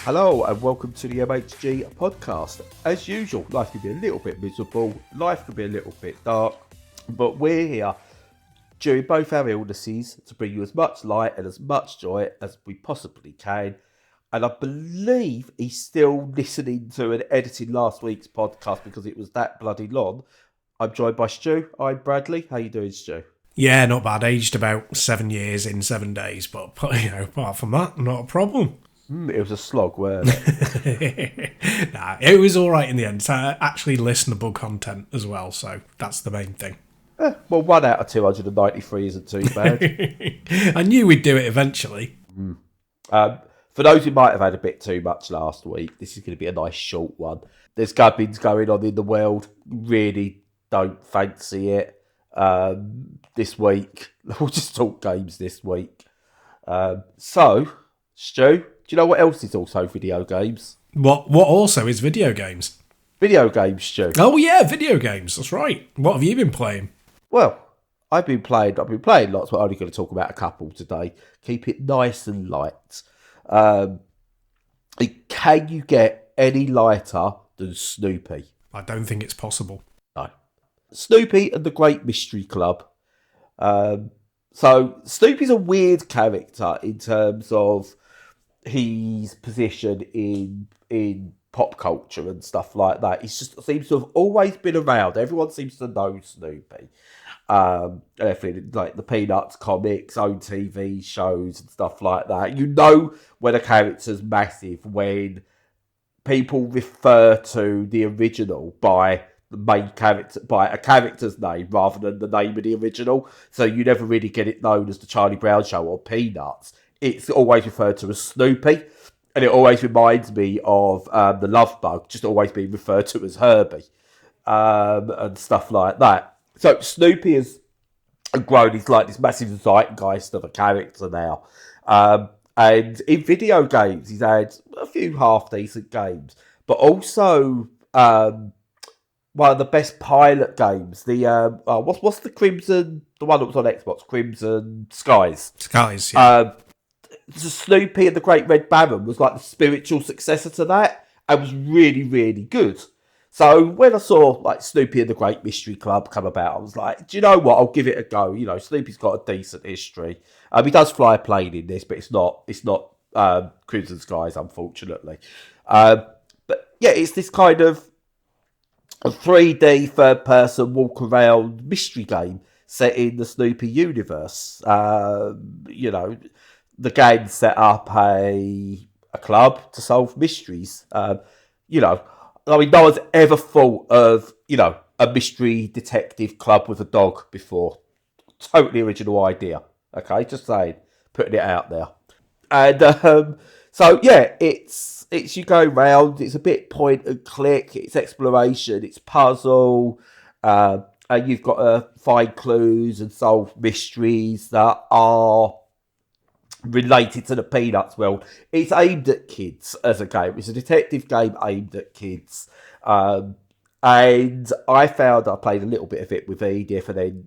Hello and welcome to the MHG podcast. As usual, life can be a little bit miserable, life can be a little bit dark, but we're here during both our illnesses to bring you as much light and as much joy as we possibly can. And I believe he's still listening to and editing last week's podcast because it was that bloody long. I'm joined by Stu. I'm Bradley. How you doing, Stu? Yeah, not bad. Aged about 7 years in 7 days, but apart from that, not a problem. It was a slog, wasn't it? Nah, it was all right in the end. It's actually listenable content as well, so that's the main thing. Well, 1 out of 293 isn't too bad. I knew we'd do it eventually. For those who might have had a bit too much last week, this is going to be a nice short one. There's gubbins going on in the world. Really don't fancy it this week. We'll just talk games this week. So, Stu, do you know what else is also video games? What also is video games? Video games, Stu. Oh yeah, video games. That's right. What have you been playing? Well, I've been playing lots, but I'm only going to talk about a couple today. Keep it nice and light. Can you get any lighter than Snoopy? I don't think it's possible. No. Snoopy and the Great Mystery Club. So Snoopy's a weird character in terms of his position in pop culture and stuff like that. He just seems to have always been around. Everyone seems to know Snoopy. Everything like the Peanuts comics, own TV shows and stuff like that. You know when a character's massive when people refer to the original by the main character, by a character's name rather than the name of the original. So you never really get it known as the Charlie Brown Show or Peanuts. It's always referred to as Snoopy. And it always reminds me of the Love Bug, just always being referred to as Herbie and stuff like that. So Snoopy has grown. He's like this massive zeitgeist of a character now. And in video games, he's had a few half-decent games. But also one of the best pilot games. The what's the Crimson, the one that was on Xbox, Crimson Skies. Skies, yeah. Snoopy and the Great Red Baron was like the spiritual successor to that and was really, really good. So when I saw like Snoopy and the Great Mystery Club come about, I was like, do you know what? I'll give it a go. You know, Snoopy's got a decent history. He does fly a plane in this, but it's not Crimson Skies, unfortunately. But yeah, it's this kind of a 3D third-person walk-around mystery game set in the Snoopy universe. You know, the game set up a club to solve mysteries. You know, I mean, no one's ever thought of, you know, a mystery detective club with a dog before. Totally original idea. Okay, just saying, putting it out there. And so yeah, it's you go round. It's a bit point and click. It's exploration. It's puzzle. And you've got to find clues and solve mysteries that are related to the Peanuts world. It's aimed at kids as a game. It's a detective game aimed at kids. And I found I played a little bit of it with Edith, and then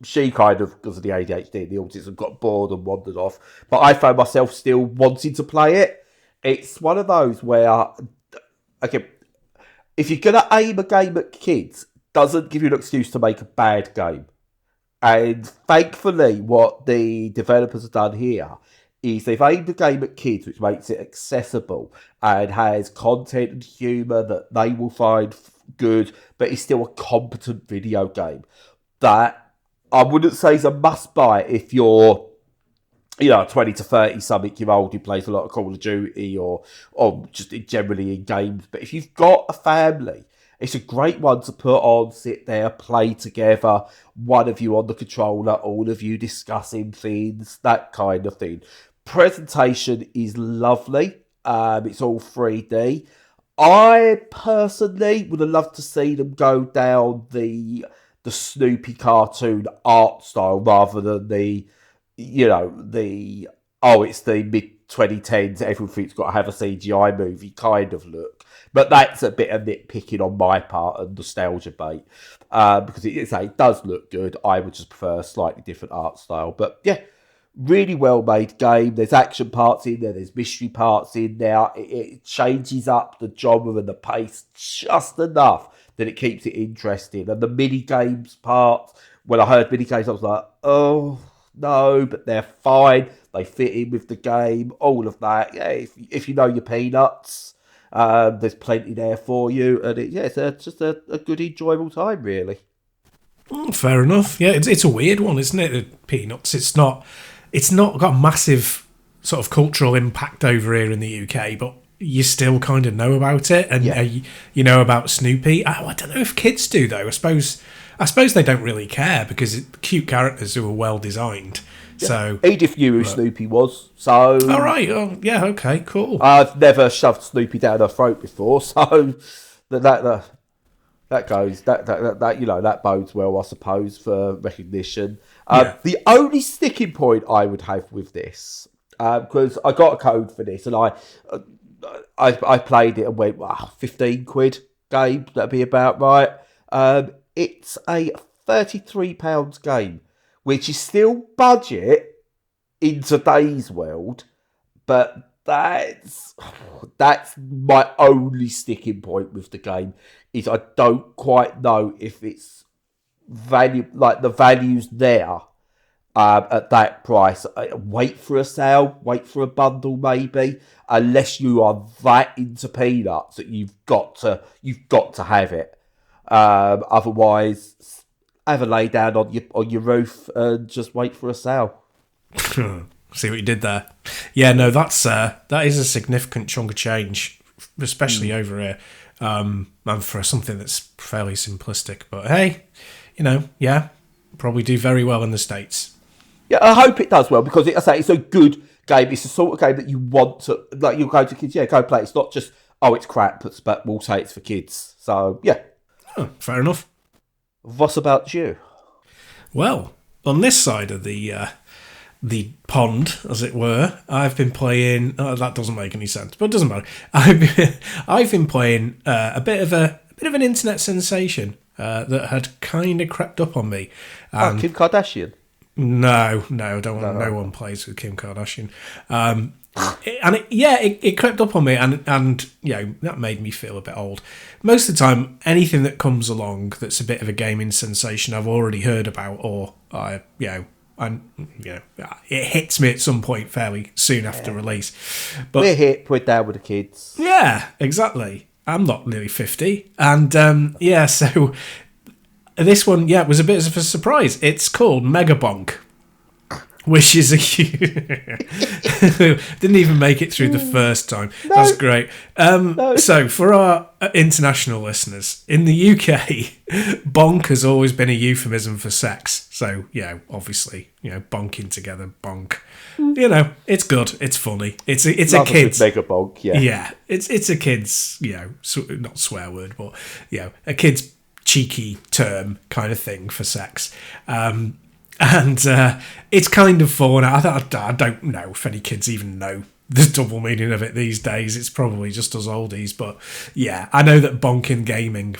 she kind of, because of the ADHD and the autism, got bored and wandered off. But I found myself still wanting to play it. It's one of those where, okay, if you're going to aim a game at kids, doesn't give you an excuse to make a bad game. And thankfully, what the developers have done here is they've aimed the game at kids, which makes it accessible and has content and humour that they will find good, but it's still a competent video game that I wouldn't say is a must-buy if you're, you know, 20 to 30-something-year-old who plays a lot of Call of Duty or just generally in games. But if you've got a family, it's a great one to put on, sit there, play together, one of you on the controller, all of you discussing things, that kind of thing. Presentation is lovely. It's all 3D. I personally would have loved to see them go down the Snoopy cartoon art style rather than the, you know, it's the mid-2010s, everything's got to have a CGI movie kind of look. But that's a bit of nitpicking on my part and nostalgia bait. Because it does look good. I would just prefer a slightly different art style. But yeah, Really well made game. There's action parts in there. There's mystery parts in there. It changes up the genre and the pace just enough that it keeps it interesting. And the mini games part, when I heard mini games, I was like, oh no, but they're fine. They fit in with the game. All of that. Yeah, if you know your peanuts, there's plenty there for you. And it's just a good, enjoyable time, really. Fair enough. Yeah, it's a weird one, isn't it? The Peanuts. It's not got a massive sort of cultural impact over here in the UK, but you still kind of know about it, and you know about Snoopy. I don't know if kids do though. I suppose they don't really care because it's cute characters who are well designed. Yeah. So Edith knew who Snoopy was. So all right. Oh, yeah. Okay. Cool. I've never shoved Snoopy down her throat before, so that goes that bodes well, I suppose, for recognition. The only sticking point I would have with this, because I got a code for this, and I played it and went, wow, £15 game, that'd be about right. It's a £33 game, which is still budget in today's world, but that's my only sticking point with the game, is I don't quite know if it's value, like the value's there at that price. Wait for a sale, wait for a bundle maybe, unless you are that into Peanuts that you've got to have it. Otherwise, have a lay down on your roof and just wait for a sale. See what you did there. Yeah, no, that is a significant chunk of change, especially over here, and for something that's fairly simplistic. But hey, probably do very well in the States. Yeah, I hope it does well, because it's a good game. It's the sort of game that you want to, like, you'll go to kids, go play. It's not just, oh, it's crap, but we'll say it's for kids. So, yeah. Oh, fair enough. What about you? Well, on this side of the pond, as it were, I've been playing. Oh, that doesn't make any sense, but it doesn't matter. I've been playing a bit of an internet sensation that had kind of crept up on me. Kim Kardashian. No, don't want. No one plays with Kim Kardashian. It crept up on me, and that made me feel a bit old. Most of the time, anything that comes along that's a bit of a gaming sensation, I've already heard about, or it hits me at some point fairly soon after release. But we're down with the kids. Yeah, exactly. I'm not nearly 50, and so this one, was a bit of a surprise. It's called Megabonk, which is didn't even make it through the first time. No. That's great. No. So for our international listeners, in the UK, bonk has always been a euphemism for sex. So obviously, bonking together, bonk. It's good. It's funny. It's a kid's Megabonk. Yeah. It's a kid's not swear word, but a kid's cheeky term kind of thing for sex. And it's kind of fun. I don't know if any kids even know the double meaning of it these days. It's probably just us oldies. But yeah, I know that bonking gaming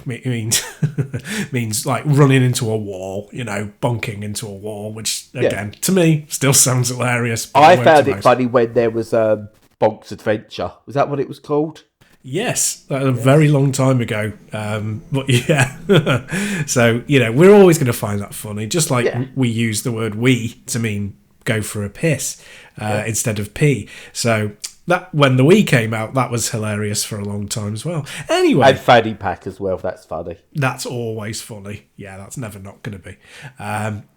means like running into a wall, bonking into a wall, which again, to me, still sounds hilarious. I found it funny when there was Bonk's Adventure. Was that what it was called? Yes, that was a very long time ago. But yeah, so we're always going to find that funny. Just like we use the word "we" to mean go for a piss instead of pee. So that when the Wii came out, that was hilarious for a long time as well. Anyway, and Fanny Pack as well. That's funny. That's always funny. Yeah, that's never not going to be.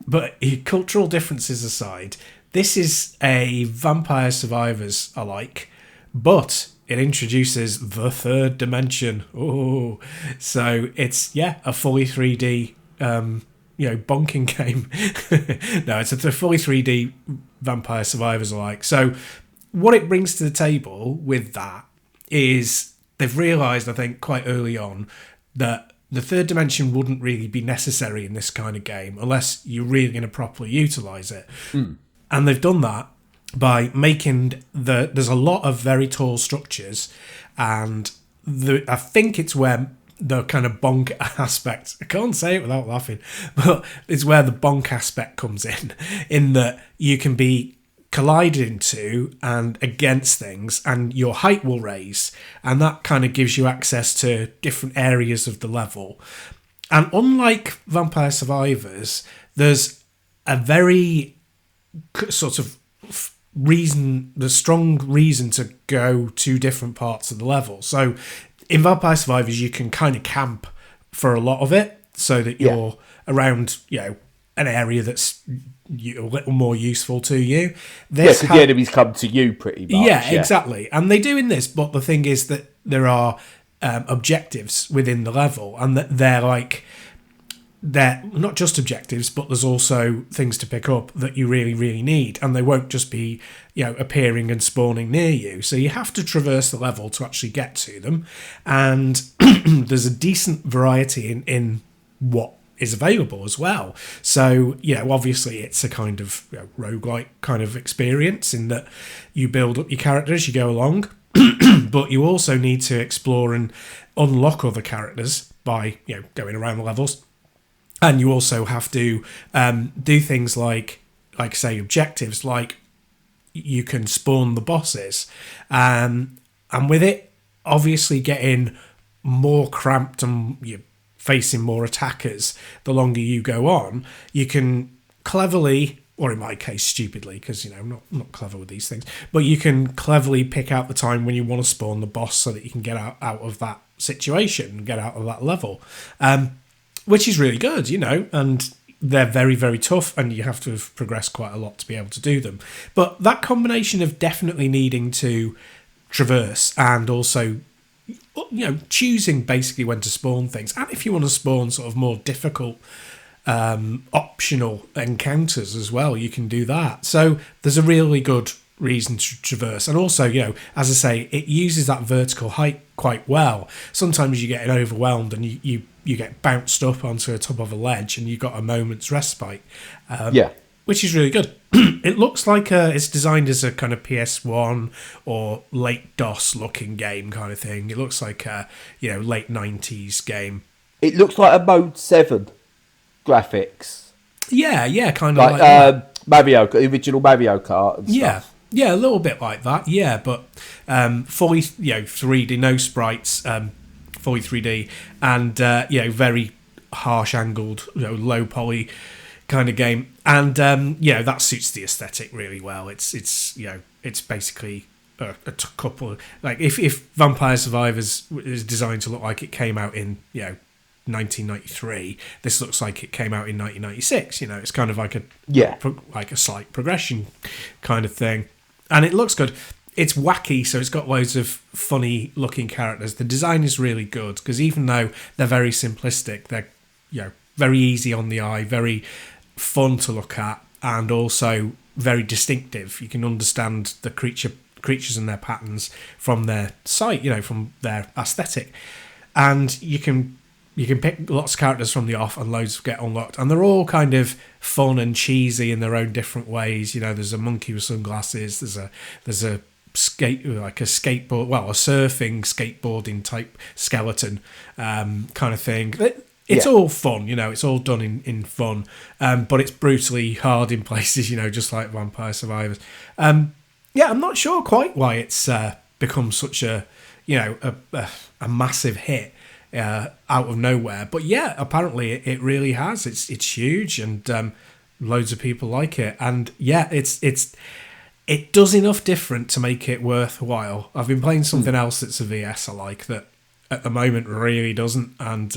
But cultural differences aside, this is a Vampire Survivors alike, but it introduces the third dimension. Oh, so it's a fully 3D bonking game. No, it's a fully 3D Vampire Survivors alike. So what it brings to the table with that is they've realised, I think, quite early on that the third dimension wouldn't really be necessary in this kind of game unless you're really going to properly utilise it. And they've done that by making there's a lot of very tall structures, and I think it's where the kind of bonk aspect, I can't say it without laughing, but it's where the bonk aspect comes in that you can be collide into and against things, and your height will raise, and that kind of gives you access to different areas of the level. And unlike Vampire Survivors, there's a very sort of strong reason to go to different parts of the level. So in Vampire Survivors, you can kind of camp for a lot of it, so that you're around, an area that's a little more useful to you. Because the enemies come to you pretty much. Yeah, exactly. And they do in this, but the thing is that there are objectives within the level, and that they're not just objectives, but there's also things to pick up that you really, really need, and they won't just be, appearing and spawning near you. So you have to traverse the level to actually get to them, and there's a decent variety in what is available as well. So, obviously it's a kind of roguelike kind of experience in that you build up your character as you go along, but you also need to explore and unlock other characters by, going around the levels. And you also have to do things like say, objectives, like you can spawn the bosses. And with it, obviously getting more cramped and you're facing more attackers the longer you go on, you can cleverly, or in my case, stupidly, because, I'm not clever with these things, but you can cleverly pick out the time when you want to spawn the boss so that you can get out of that situation, get out of that level. Which is really good, and they're very, very tough, and you have to have progressed quite a lot to be able to do them. But that combination of definitely needing to traverse and also, choosing basically when to spawn things, and if you want to spawn sort of more difficult optional encounters as well, you can do that. So there's a really good reason to traverse, and also, as I say, it uses that vertical height quite well. Sometimes you get overwhelmed and you get bounced up onto the top of a ledge and you've got a moment's respite, which is really good. It looks like it's designed as a kind of PS1 or late DOS looking game kind of thing. It looks like a late 90s game. It looks like a Mode 7 graphics. Yeah, kind of like Mario, original Mario Kart and stuff. Yeah, a little bit like that, but fully 3D, no sprites, fully 3D, and very harsh angled, low poly kind of game, and that suits the aesthetic really well. It's basically a couple, like if Vampire Survivors is designed to look like it came out in 1993, this looks like it came out in 1996. It's kind of like a slight progression kind of thing, and it looks good. It's wacky, so it's got loads of funny looking characters. The design is really good, because even though they're very simplistic, they're very easy on the eye, very fun to look at, and also very distinctive. You can understand the creatures and their patterns from their sight, from their aesthetic, and you can pick lots of characters from the off, and loads get unlocked, and they're all kind of fun and cheesy in their own different ways. There's a monkey with sunglasses. There's a skateboard, a surfing skateboarding type skeleton kind of thing. It's all fun, it's all done in fun, but it's brutally hard in places, just like Vampire Survivors. I'm not sure quite why it's become such a massive hit out of nowhere, but apparently it really has. It's huge, and loads of people like it, and it does enough different to make it worthwhile. I've been playing something else that's a VS I like that at the moment really doesn't, and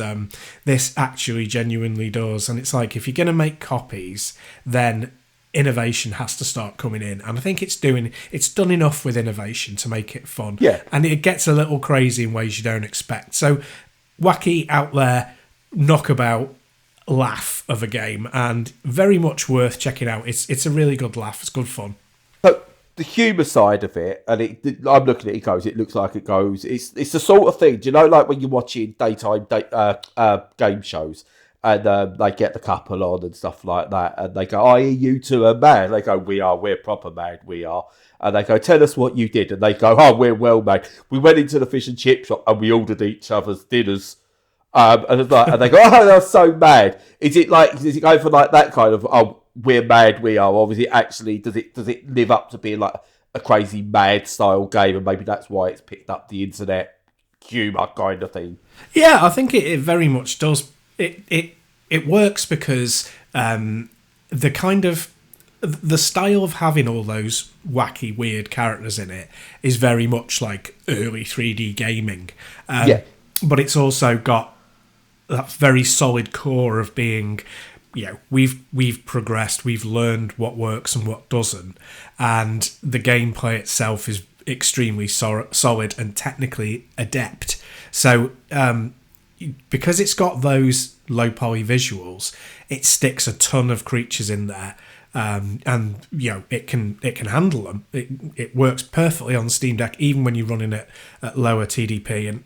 this actually genuinely does. And it's like, if you're going to make copies, then innovation has to start coming in, and I think it's done enough with innovation to make it fun. And it gets a little crazy in ways you don't expect. So wacky, out there, knockabout laugh of a game, and very much worth checking out. It's a really good laugh. It's good fun. But the humour side of it, and I'm looking at it, it looks like it goes. It's the sort of thing, like when you're watching daytime game shows, and they get the couple on and stuff like that, and they go, "I hear you two are mad." They go, "We're proper mad, we are." And they go, "Tell us what you did." And they go, "Oh, we're well mad. We went into the fish and chip shop and we ordered each other's dinners." And they go, "Oh, they're so mad." Is it going for like that kind of, "Oh, we're mad we are, or is it actually, does it live up to being like a crazy mad style game, and maybe that's why it's picked up the internet humour kind of thing? Yeah, I think it very much does. It works because the kind of the style of having all those wacky, weird characters in it is very much like early 3D gaming. But it's also got that very solid core of being, we've progressed, we've learned what works and what doesn't, and the gameplay itself is extremely solid and technically adept. So because it's got those low poly visuals, it sticks a ton of creatures in there. And it can handle them. It works perfectly on Steam Deck, even when you're running it at lower TDP, and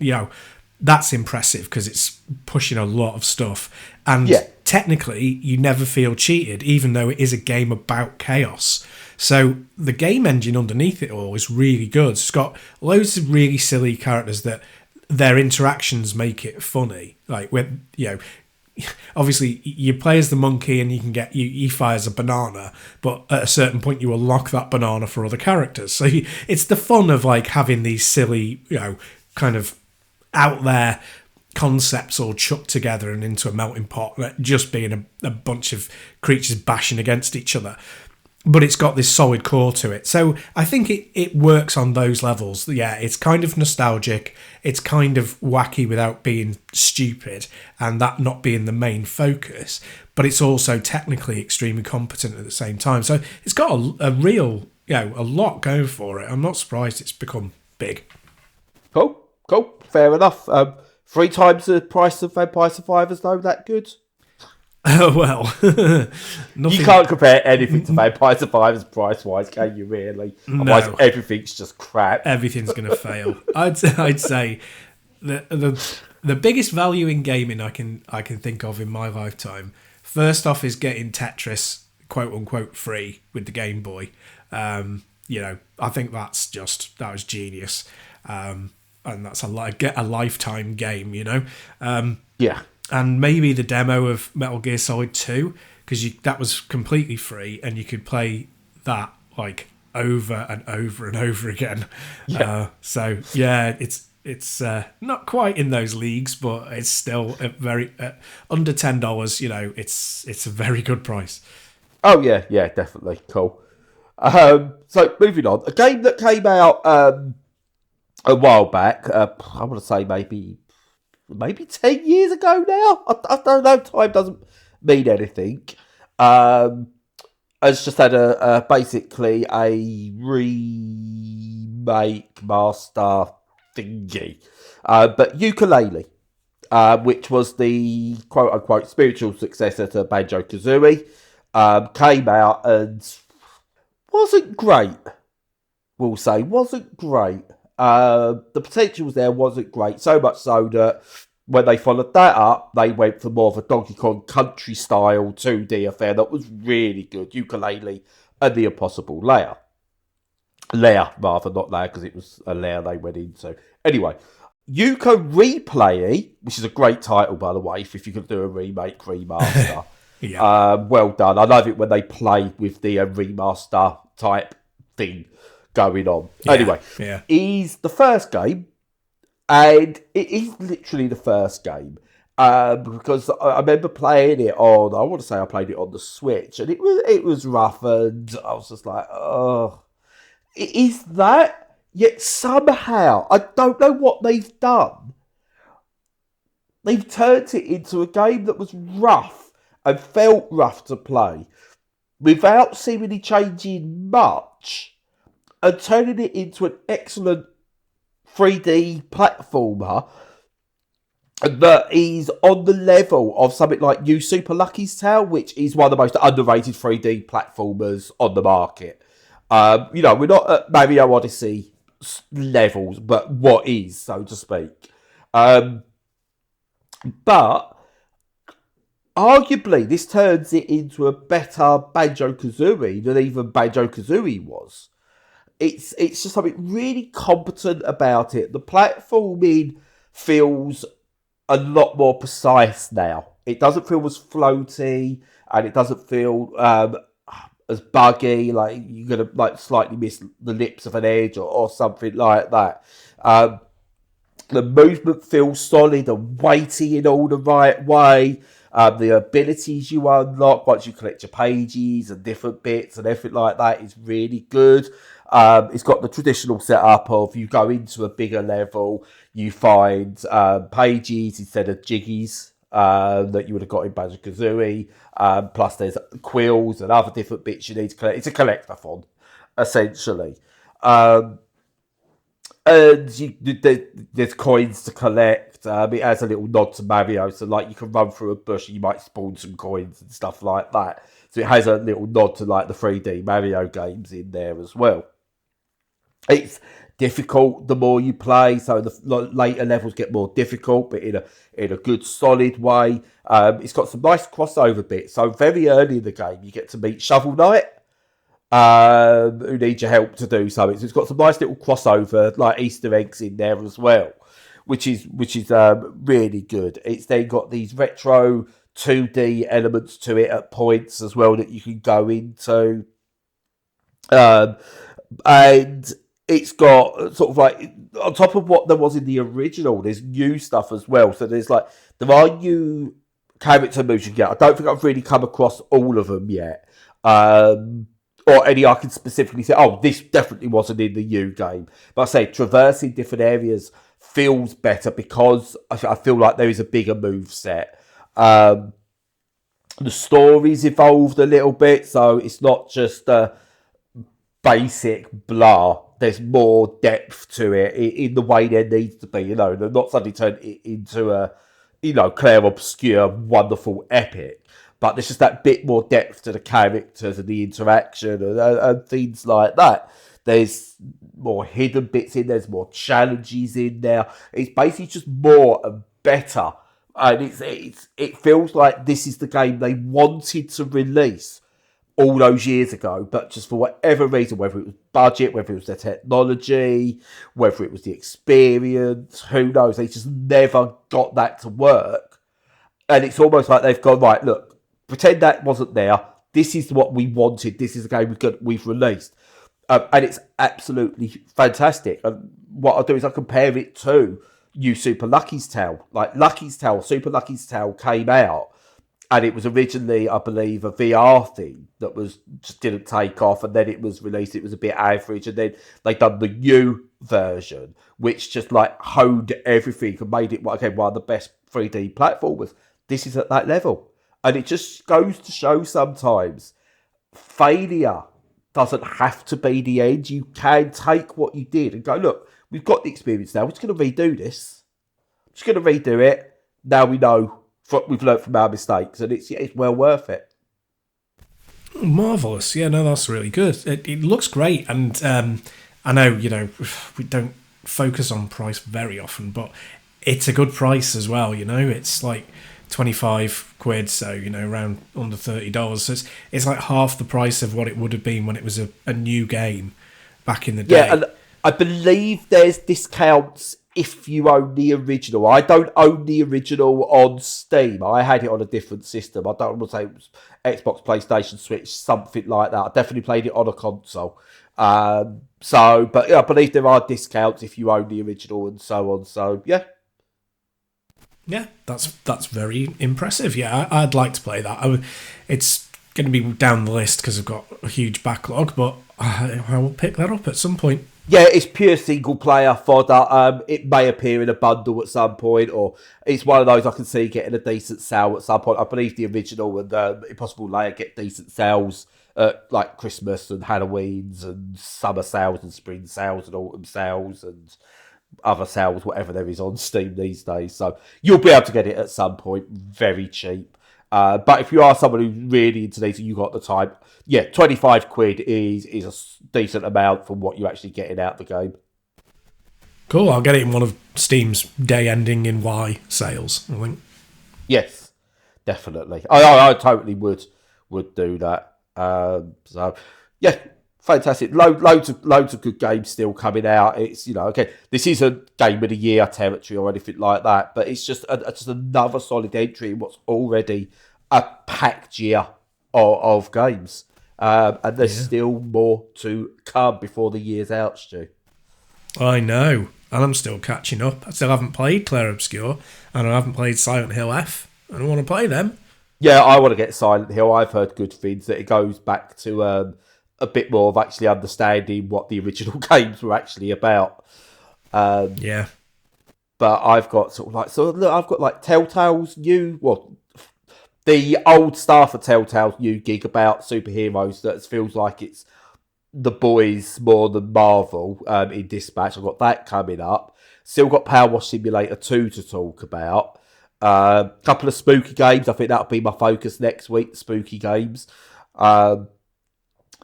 that's impressive because it's pushing a lot of stuff. And technically, you never feel cheated, even though it is a game about chaos. So the game engine underneath it all is really good. It's got loads of really silly characters that their interactions make it funny. Like when obviously you play as the monkey and you can get he fires a banana, but at a certain point you unlock that banana for other characters. So it's the fun of like having these silly, kind of out there concepts all chucked together and into a melting pot, just being a bunch of creatures bashing against each other. But it's got this solid core to it. So I think it works on those levels. Yeah, it's kind of nostalgic. It's kind of wacky without being stupid, and that not being the main focus. But it's also technically extremely competent at the same time. So it's got a real, a lot going for it. I'm not surprised it's become big. Cool. Fair enough. 3 times the price of Vampire Survivors, though, that good? Well, you can't compare anything to Vampire Survivors price-wise, can you, really? Otherwise, everything's just crap. Everything's going to fail. I'd say the biggest value in gaming I can think of in my lifetime, first off, is getting Tetris, quote-unquote, free with the Game Boy. I think that was genius. And that's a lifetime game, Yeah. And maybe the demo of Metal Gear Solid 2, because that was completely free and you could play that like over and over and over again. Yeah. It's not quite in those leagues, but it's still a very under $10. It's a very good price. Oh yeah, definitely cool. So moving on, a game that came out a while back. I want to say maybe 10 years ago now. I don't know. Time doesn't mean anything. It's just had basically a remake master thingy. But Yooka-Laylee, which was the quote-unquote spiritual successor to Banjo-Kazooie, came out and wasn't great. We'll say wasn't great. The potential was there, wasn't great. So much so that when they followed that up, they went for more of a Donkey Kong Country style 2D affair that was really good. Yooka-Laylee and the Impossible Lair. Lair, rather, not Lair, because it was a lair they went into. Anyway, Yooka-Replaylee, which is a great title, by the way, if you could do a remake, remaster. Yeah. Well done. I love it when they play with the remaster type thing going on. Yeah, anyway, is the first game, and it is literally the first game, because I remember playing it on, I want to say I played it on the Switch, and it was rough, and I was just like, oh, it is that, yet somehow, I don't know what they've done, they've turned it into a game that was rough, and felt rough to play, without seemingly changing much, and turning it into an excellent 3D platformer that is on the level of something like New Super Lucky's Tale, which is one of the most underrated 3D platformers on the market. We're not at Mario Odyssey levels, but what is, so to speak. But arguably, this turns it into a better Banjo-Kazooie than even Banjo-Kazooie was. It's just something really competent about it. The platforming feels a lot more precise now. It doesn't feel as floaty, and it doesn't feel as buggy. Like you're gonna like slightly miss the lips of an edge or something like that. The movement feels solid and weighty in all the right way. The abilities you unlock once you collect your pages and different bits and everything like that is really good. It's got the traditional setup of you go into a bigger level, you find pages instead of jiggies that you would have got in Banjo-Kazooie. Plus there's quills and other different bits you need to collect. It's a collectathon, essentially. And there's coins to collect. It has a little nod to Mario, so like you can run through a bush and you might spawn some coins and stuff like that. So it has a little nod to like the 3D Mario games in there as well. It's difficult the more you play, so the later levels get more difficult, but in a good solid way. It's got some nice crossover bits. So very early in the game, you get to meet Shovel Knight, who need your help to do something. So it's got some nice little crossover, like Easter eggs in there as well, which is really good. It's then got these retro 2D elements to it at points as well that you can go into, and it's got sort of like on top of what there was in the original, there's new stuff as well. So there are new character moves you get. I don't think I've really come across all of them yet. Or any I can specifically say, oh, this definitely wasn't in the new game. But I say, traversing different areas feels better because I feel like there is a bigger move set. The story's evolved a little bit, so it's not just basic blah. There's more depth to it in the way there needs to be. They're not suddenly turned it into a, clair obscure, wonderful epic. But there's just that bit more depth to the characters and the interaction and things like that. There's more hidden bits in there. There's more challenges in there. It's basically just more and better. And it feels like this is the game they wanted to release all those years ago. But just for whatever reason, whether it was budget, whether it was the technology, whether it was the experience, who knows, they just never got that to work. And it's almost like they've gone, right, look, pretend that wasn't there. This is what we wanted. This is the game we've released. And it's absolutely fantastic. And what I'll do is I'll compare it to New Super Lucky's Tale. Like Super Lucky's Tale came out. And it was originally, I believe, a VR thing that just didn't take off. And then it was released. It was a bit average. And then they done the new version, which just like honed everything and made it one of the best 3D platformers. This is at that level. And it just goes to show sometimes failure doesn't have to be the end. You can take what you did and go, look, we've got the experience now. We're just going to redo this. We're just going to redo it. Now we know we've learned from our mistakes, and it's well worth it. Marvellous. Yeah, no, that's really good. It looks great. And I know, we don't focus on price very often, but it's a good price as well. It's like 25 quid, so around under $30. So it's like half the price of what it would have been when it was a new game back in the day. Yeah, and I believe there's discounts if you own the original. I don't own the original on Steam. I had it on a different system. I don't want to say it was Xbox, PlayStation, Switch, something like that. I definitely played it on a console. But yeah, I believe there are discounts if you own the original and so on. So yeah. Yeah, that's very impressive. Yeah, I'd like to play that. It's going to be down the list because I've got a huge backlog, but I will pick that up at some point. Yeah, it's pure single player fodder. It may appear in a bundle at some point, or it's one of those I can see getting a decent sale at some point. I believe the original and Impossible Lair get decent sales at like Christmas and Halloween's and summer sales and spring sales and autumn sales and other sales, whatever there is on Steam these days. So you'll be able to get it at some point, very cheap. But if you are someone who's really into these and you got the time, yeah, 25 quid is a decent amount for what you're actually getting out the game. Cool, I'll get it in one of Steam's day ending in Y sales, I think. Yes, definitely. I totally would do that. So, yeah, fantastic. Loads of good games still coming out. It's, okay, this isn't Game of the Year territory or anything like that, but it's just another solid entry in what's already a packed year of games. And there's still more to come before the year's out, Stu. I know. And I'm still catching up. I still haven't played Claire Obscure, and I haven't played Silent Hill F. I don't want to play them. Yeah, I want to get Silent Hill. I've heard good things, that it goes back to a bit more of actually understanding what the original games were actually about. Yeah. But I've got I've got like Telltale's new, the old staff of Telltale's new gig about superheroes that feels like it's The Boys more than Marvel in Dispatch. I've got that coming up. Still got Power Wash Simulator 2 to talk about. Couple of spooky games. I think that'll be my focus next week, the spooky games. You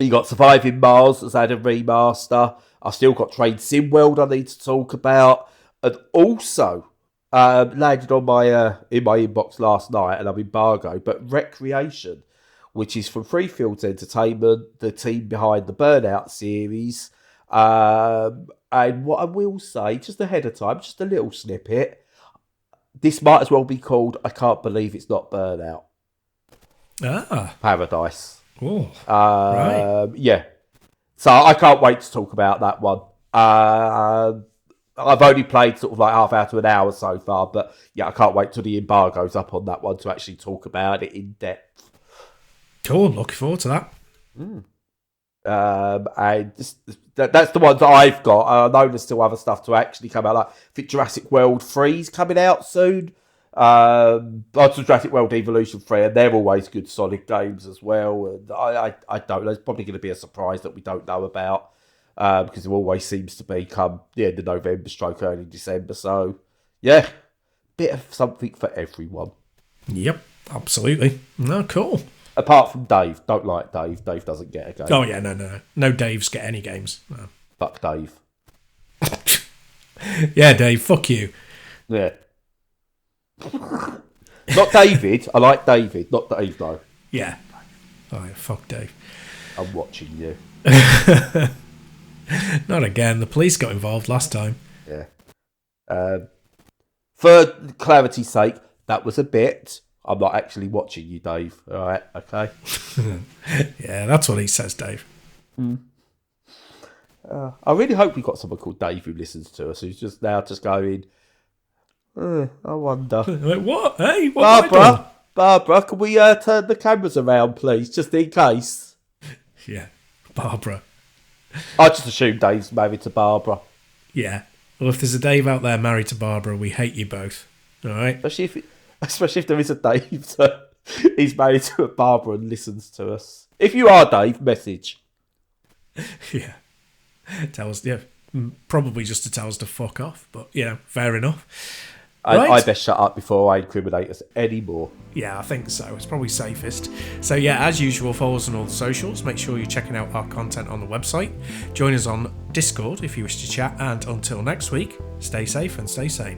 got Surviving Mars as had a remaster. I've still got Train Sim World I need to talk about. And also, landed on my in my inbox last night, and I'm embargoed, but Recreation, which is from Free Fields Entertainment, the team behind the Burnout series. And what I will say, just ahead of time, just a little snippet, this might as well be called I Can't Believe It's Not Burnout. Paradise. Oh, right. Yeah. So I can't wait to talk about that one. I've only played sort of like half hour to an hour so far, but yeah, I can't wait till the embargo's up on that one to actually talk about it in depth. Cool, looking forward to that. And that's the ones that I've got. I know there's still other stuff to actually come out. Like, I think Jurassic World 3's coming out soon. Lots of Jurassic World Evolution 3, and they're always good, solid games as well. And I don't know. It's probably going to be a surprise that we don't know about, because it always seems to be come the end of November, early December. So, yeah, bit of something for everyone. Yep, absolutely. No, cool. Apart from Dave. Don't like Dave. Dave doesn't get a game. Oh, yeah, no. No Daves get any games. No. Fuck Dave. Yeah, Dave, fuck you. Yeah. Not David. I like David. Not Dave, though. Yeah. Oh, yeah, fuck Dave. I'm watching you. Not again. The police got involved last time. Yeah. For clarity's sake, that was a bit. I'm not actually watching you, Dave. All right, okay? Yeah, that's what he says, Dave. I really hope we've got someone called Dave who listens to us, who's just now just going, I wonder. Like, what? Hey, what Barbara, can we turn the cameras around, please, just in case? Yeah, Barbara. I just assume Dave's married to Barbara. Yeah. Well, if there's a Dave out there married to Barbara, we hate you both. All right? Especially if there is a Dave that he's married to a Barbara and listens to us. If you are Dave, message. Yeah. Tell us, yeah. Probably just to tell us to fuck off, but, fair enough. I best shut up before I incriminate us anymore. Yeah, I think so. It's probably safest. So, yeah, as usual, follow us on all the socials. Make sure you're checking out our content on the website. Join us on Discord if you wish to chat. And until next week, stay safe and stay sane.